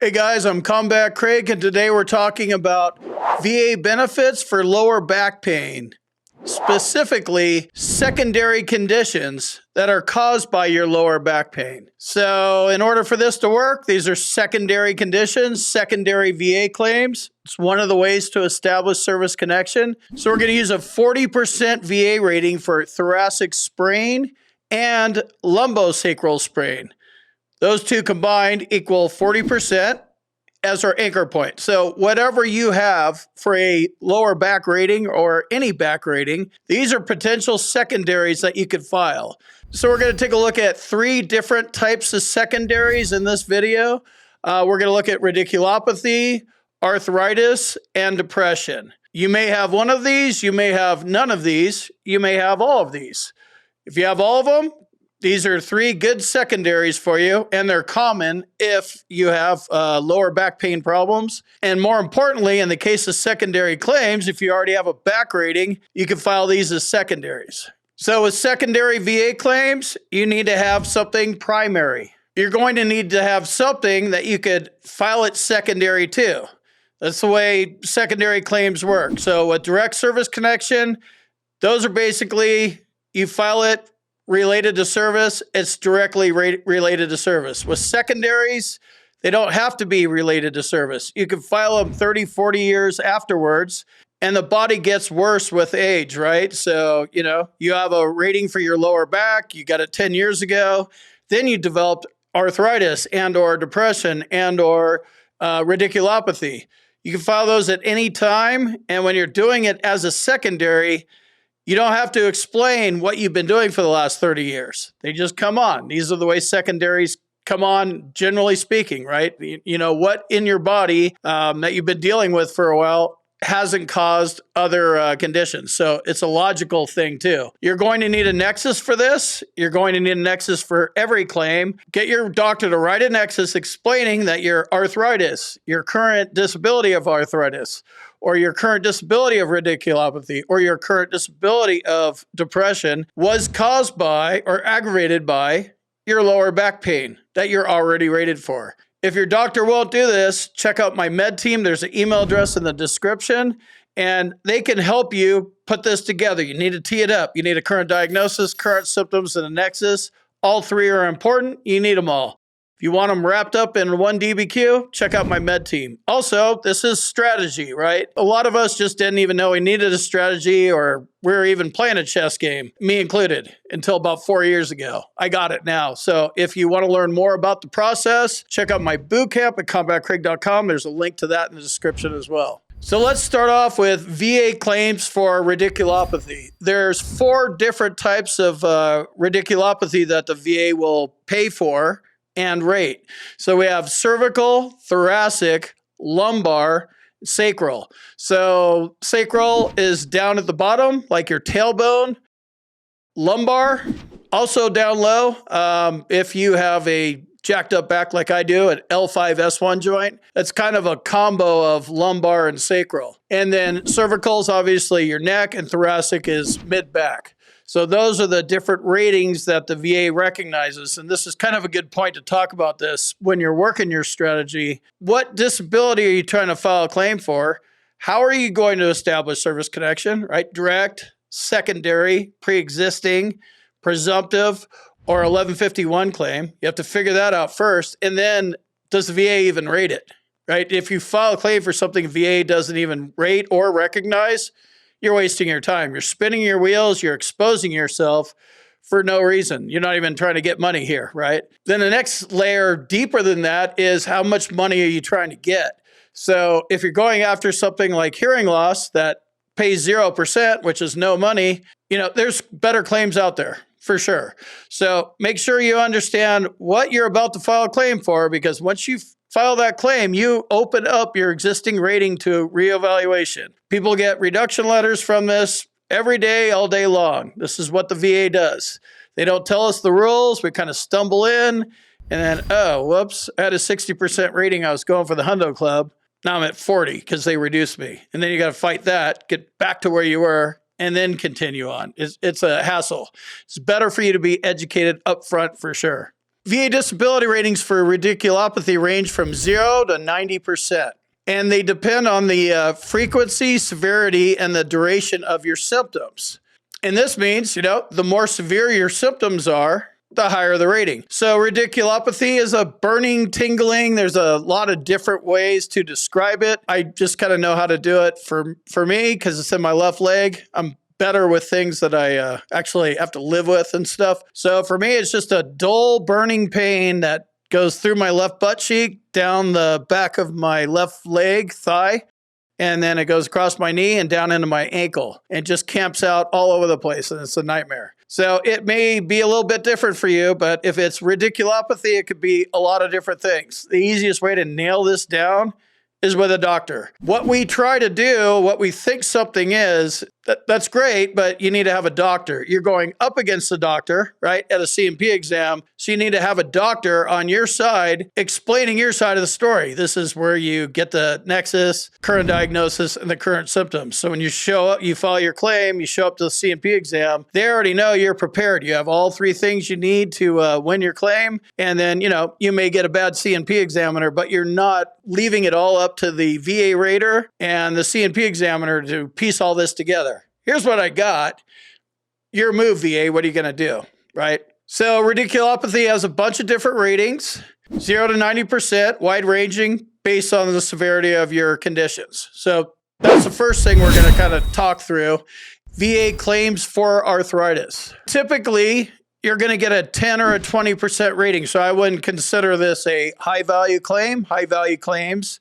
Hey guys, I'm Combat Craig, and today we're talking about VA benefits for lower back pain, specifically secondary conditions that are caused by your lower back pain. So in order for this to work, these are secondary conditions, secondary VA claims. It's one of the ways to establish service connection. So we're going to use a 40% VA rating for thoracic sprain and lumbosacral sprain. Those two combined equal 40% as our anchor point. So whatever you have for a lower back rating or any back rating, these are potential secondaries that you could file. So we're going to take a look at 3 different types of secondaries in this video. We're going to look at radiculopathy, arthritis, and depression. You may have one of these, you may have none of these, you may have all of these. If you have all of them, these are 3 good secondaries for you, and they're common if you have lower back pain problems. And more importantly, in the case of secondary claims, if you already have a back rating, you can file these as secondaries. So with secondary VA claims, you need to have something primary. You're going to need to have something that you could file it secondary to. That's the way secondary claims work. So with direct service connection, those are basically, you file it related to service, it's directly related to service. With secondaries, they don't have to be related to service. You can file them 30, 40 years afterwards, and the body gets worse with age, right? So, you have a rating for your lower back, you got it 10 years ago, then you developed arthritis and or depression and or radiculopathy. You can file those at any time, and when you're doing it as a secondary, you don't have to explain what you've been doing for the last 30 years. They just come on. These are the way secondaries come on, generally speaking, right? You know, what in your body that you've been dealing with for a while hasn't caused other conditions. So it's a logical thing too. You're going to need a nexus for this. You're going to need a nexus for every claim. Get your doctor to write a nexus explaining that your arthritis, your current disability of arthritis, or your current disability of radiculopathy, or your current disability of depression was caused by or aggravated by your lower back pain that you're already rated for. If your doctor won't do this, check out my med team. There's an email address in the description, and they can help you put this together. You need to tee it up. You need a current diagnosis, current symptoms, and a nexus. All 3 are important. You need them all. If you want them wrapped up in one DBQ, check out my med team. Also, this is strategy, right? A lot of us just didn't even know we needed a strategy, or we were even playing a chess game, me included, until about 4 years ago. I got it now. So if you want to learn more about the process, check out my bootcamp at combatcraig.com. There's a link to that in the description as well. So let's start off with VA claims for radiculopathy. There's 4 different types of radiculopathy that the VA will pay for and rate. So we have cervical, thoracic, lumbar, sacral. So sacral is down at the bottom, like your tailbone. Lumbar, also down low. If you have a jacked up back like I do, an L5-S1 joint, that's kind of a combo of lumbar and sacral. And then cervical is obviously your neck, and thoracic is mid-back. So those are the different ratings that the VA recognizes. And this is kind of a good point to talk about this when you're working your strategy. What disability are you trying to file a claim for? How are you going to establish service connection, right? Direct, secondary, pre-existing, presumptive, or 1151 claim. You have to figure that out first. And then, does the VA even rate it, right? If you file a claim for something VA doesn't even rate or recognize, you're wasting your time. You're spinning your wheels. You're exposing yourself for no reason. You're not even trying to get money here, right? Then the next layer deeper than that is, how much money are you trying to get? So if you're going after something like hearing loss that pays 0%, which is no money, there's better claims out there for sure. So make sure you understand what you're about to file a claim for, because once you file that claim, you open up your existing rating to reevaluation. People get reduction letters from this every day, all day long. This is what the VA does. They don't tell us the rules. We kind of stumble in, and then, oh, whoops, I had a 60% rating. I was going for the Hundo Club. Now I'm at 40 because they reduced me. And then you got to fight that, get back to where you were, and then continue on. It's a hassle. It's better for you to be educated up front for sure. VA disability ratings for radiculopathy range from 0 to 90%. And they depend on the frequency, severity, and the duration of your symptoms. And this means, the more severe your symptoms are, the higher the rating. So radiculopathy is a burning, tingling. There's a lot of different ways to describe it. I just kind of know how to do it for me because it's in my left leg. I'm better with things that I actually have to live with and stuff. So for me, it's just a dull, burning pain that goes through my left butt cheek, down the back of my left leg, thigh, and then it goes across my knee and down into my ankle and just camps out all over the place, and it's a nightmare. So it may be a little bit different for you, but if it's radiculopathy, it could be a lot of different things. The easiest way to nail this down is with a doctor. What we try to do, what we think something is, that's great, but you need to have a doctor. You're going up against the doctor, right, at a C&P exam. So you need to have a doctor on your side explaining your side of the story. This is where you get the nexus, current diagnosis, and the current symptoms. So when you show up, you file your claim, you show up to the C&P exam, they already know you're prepared. You have all three things you need to win your claim. And then, you may get a bad C&P examiner, but you're not leaving it all up to the VA rater and the C&P examiner to piece all this together. Here's what I got. Your move, VA. What are you going to do, right? So radiculopathy has a bunch of different ratings, 0 to 90%, wide-ranging, based on the severity of your conditions. So that's the first thing we're going to kind of talk through. VA claims for arthritis. Typically, you're going to get a 10 or a 20% rating. So I wouldn't consider this a high-value claim. High-value claims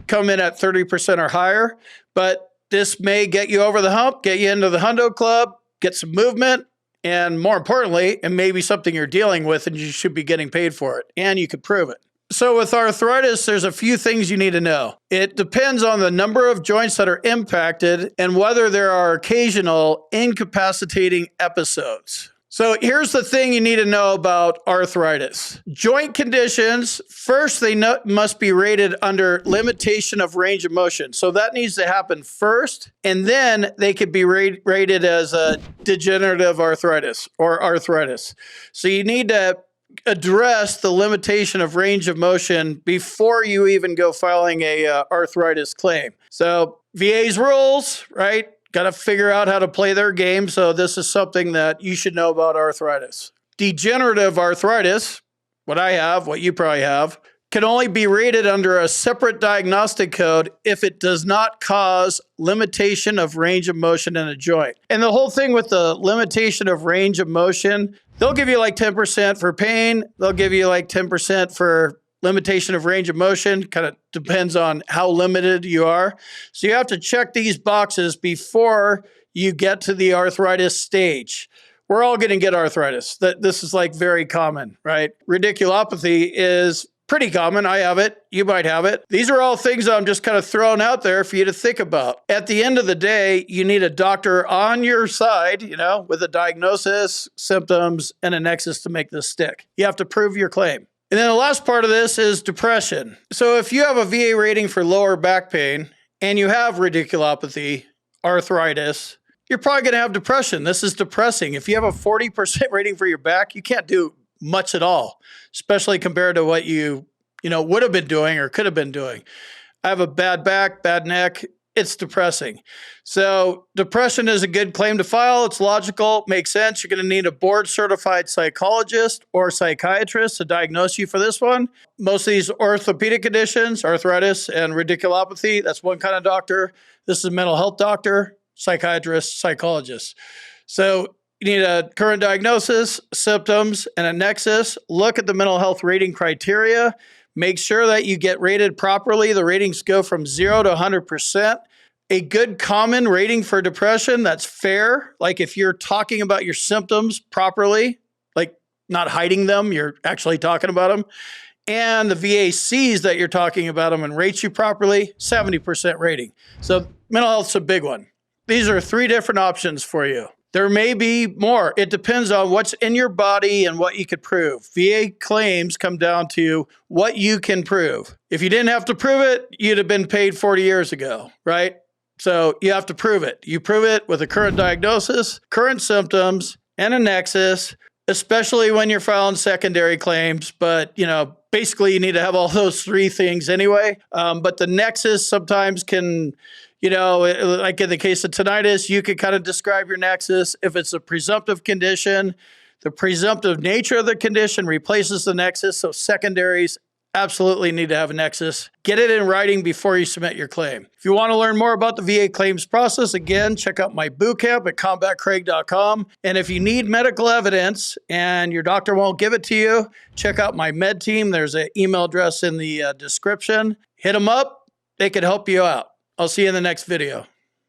come in at 30% or higher, but this may get you over the hump, get you into the hundo club, get some movement, and more importantly, it may be something you're dealing with and you should be getting paid for it, and you could prove it. So with arthritis, there's a few things you need to know. It depends on the number of joints that are impacted and whether there are occasional incapacitating episodes. So here's the thing you need to know about arthritis. Joint conditions, first they must be rated under limitation of range of motion. So that needs to happen first, and then they could be rated as a degenerative arthritis or arthritis. So you need to address the limitation of range of motion before you even go filing a arthritis claim. So VA's rules, right? Got to figure out how to play their game. So this is something that you should know about arthritis. Degenerative arthritis, what I have, what you probably have, can only be rated under a separate diagnostic code if it does not cause limitation of range of motion in a joint. And the whole thing with the limitation of range of motion, they'll give you like 10% for pain. They'll give you like 10% for limitation of range of motion. Kind of depends on how limited you are. So you have to check these boxes before you get to the arthritis stage. We're all going to get arthritis. This is like very common, right? Radiculopathy is pretty common. I have it. You might have it. These are all things I'm just kind of throwing out there for you to think about. At the end of the day, you need a doctor on your side, with a diagnosis, symptoms, and a nexus to make this stick. You have to prove your claim. And then the last part of this is depression. So if you have a VA rating for lower back pain and you have radiculopathy, arthritis, you're probably going to have depression. This is depressing. If you have a 40% rating for your back, you can't do much at all, especially compared to what you would have been doing or could have been doing. I have a bad back, bad neck. It's depressing. So depression is a good claim to file. It's logical, makes sense. You're going to need a board-certified psychologist or psychiatrist to diagnose you for this one. Most of these orthopedic conditions, arthritis and radiculopathy, that's one kind of doctor. This is a mental health doctor, psychiatrist, psychologist. So you need a current diagnosis, symptoms, and a nexus. Look at the mental health rating criteria. Make sure that you get rated properly. The ratings go from 0 to 100%. A good common rating for depression that's fair, like if you're talking about your symptoms properly, like not hiding them, you're actually talking about them, and the VA sees that you're talking about them and rates you properly, 70% rating. So mental health's a big one. These are 3 different options for you. There may be more. It depends on what's in your body and what you could prove. VA claims come down to what you can prove. If you didn't have to prove it, you'd have been paid 40 years ago, right? So you have to prove it. You prove it with a current diagnosis, current symptoms, and a nexus. especially when you're filing secondary claims. But, basically you need to have all those three things anyway. But the nexus sometimes can, like in the case of tinnitus, you could kind of describe your nexus. If it's a presumptive condition, the presumptive nature of the condition replaces the nexus. So secondaries absolutely need to have a nexus. Get it in writing before you submit your claim. If you want to learn more about the VA claims process, again, check out my bootcamp at combatcraig.com. And if you need medical evidence and your doctor won't give it to you, check out my med team. There's an email address in the description. Hit them up. They can help you out. I'll see you in the next video.